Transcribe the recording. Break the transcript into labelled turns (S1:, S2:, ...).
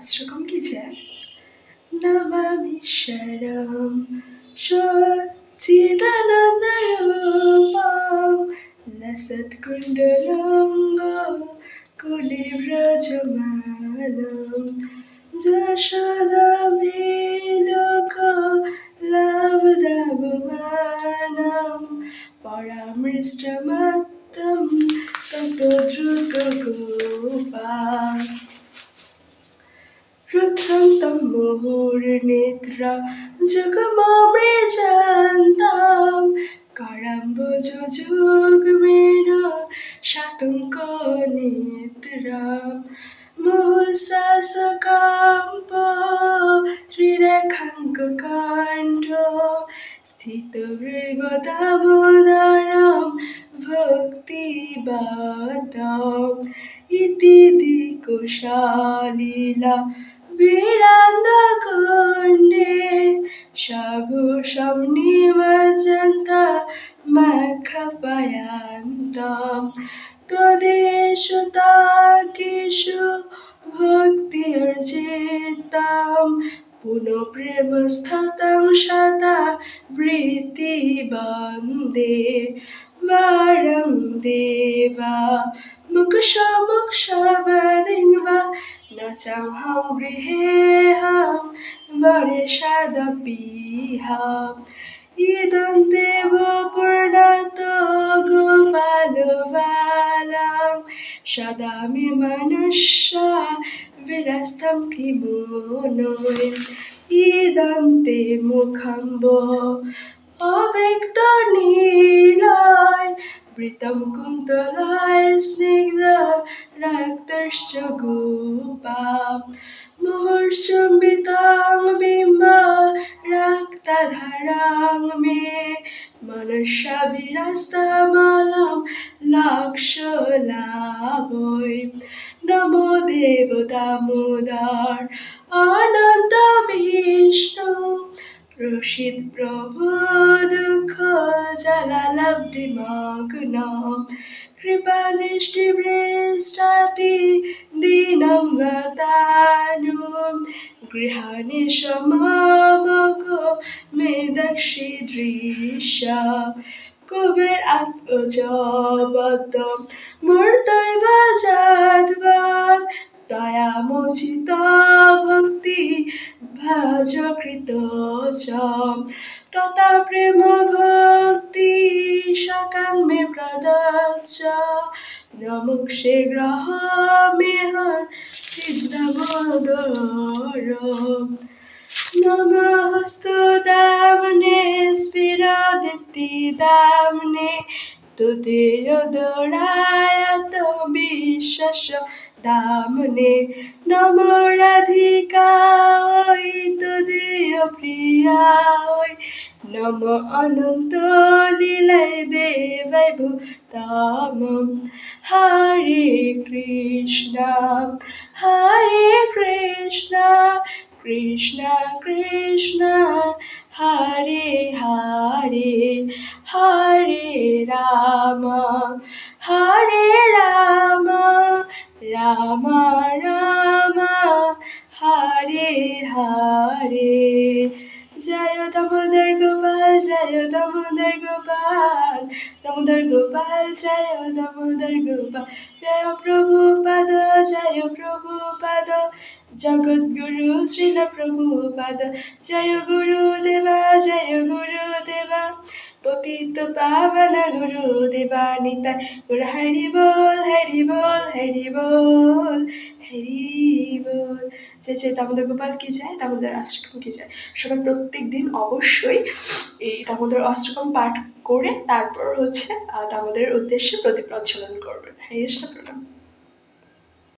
S1: আশ্রকম কি যায় নমামি শরম সচ্চিদানন্দরূপম লসৎকুণ্ডলঙ্গ কুলিব্রজমানম যশোদামেলোকলাভদাবমানম পরামৃষ্টমত্তম ততদ্রুতগোপা रुद्रं तं मुहुर्निद्रा जगममृजान्तां करम्बुजुजुग्मेन शातुङ्कनिद्रां मुहुःसासकाम्प त्रिरेखाङ्ककाण्ड स्थितवृगदामोदरं भक्तिबाताम् इति दिकोशालीला বিরান্দকুণ্ডে সাঘোষম নিমজ্জন্ত মখপয়ান্তম তদেষু তাকেষু ভক্তি অর্জিতাম পুনঃ প্রেমস্থতং শতা বৃত্তি বন্দে বরং দেবা মুক্ষমুক্ষবদিং বা न चाहं गृहेऽहं वरेषदपीहम् इदं देवो पूर्णतो गोपालबालं सदा मे मनुष्या विरस्तं किमुनोय इदं ते मुखं वो अव्यक्तनीलय বৃতম কুন্তলায় স্নিগ্ধ রক্তশ্চ গোপা মুহূর্ষম্বিতাং বিম্ব রক্তধরাং মে মনুষ্যবিরস্তমালম লক্ষলাভৈ নমো দেব দামোদর অনন্ত বিষ্ণু প্রসিদ প্রভু দুঃখ জলালব্ধিমগ্ন কৃপাদৃষ্টিবৃষ্টাতি দীনং গতানুম গৃহাণি সমামক মে দক্ষিদৃশ কুবের আত্মজবত মূর্তৈব যাদ্বাদ দয়া মোচিত ভক্তি ভজ কৃত চ তথা প্রেম ভক্তি সকাং মে প্রদচ্ছ নমুক্ষে গ্রহ মেহ সিদ্ধমোদর নমস্তু দামনে স্ফিরদীপ্তি দামনে তুতেয়োদরায়ত বিশ্বাস দামনে নমো রাধিকায় তুদীয় প্রিয়ায় নমো অনন্ত লীলায় দেবায় ভূতামম হরে কৃষ্ণ কৃষ্ণ কৃষ্ণ হরে হরে হরে রাম রাম রাম হরে হরে জয় দামোদর গোপাল জয় দামোদর গোপাল দামোদর গোপাল জয় দামোদর গোপাল জয় প্রভুপাদ জগদ্গুরু শ্রীল প্রভুপাদ জয় গুরুদেবা পতিত পাবন গুরুদেবা নিতাই গুর হরি বল হরি বল হরি বল হরি বল। জয় জয় দামোদর গোপাল কি যায়, দামোদর অষ্টকম কি যায়। সবাই প্রত্যেক দিন অবশ্যই এই দামোদর অষ্টকম পাঠ করে তারপর হচ্ছে দামোদরের উদ্দেশ্যে প্রদীপ প্রজ্বলন করবেন। হরে কৃষ্ণ প্রণাম।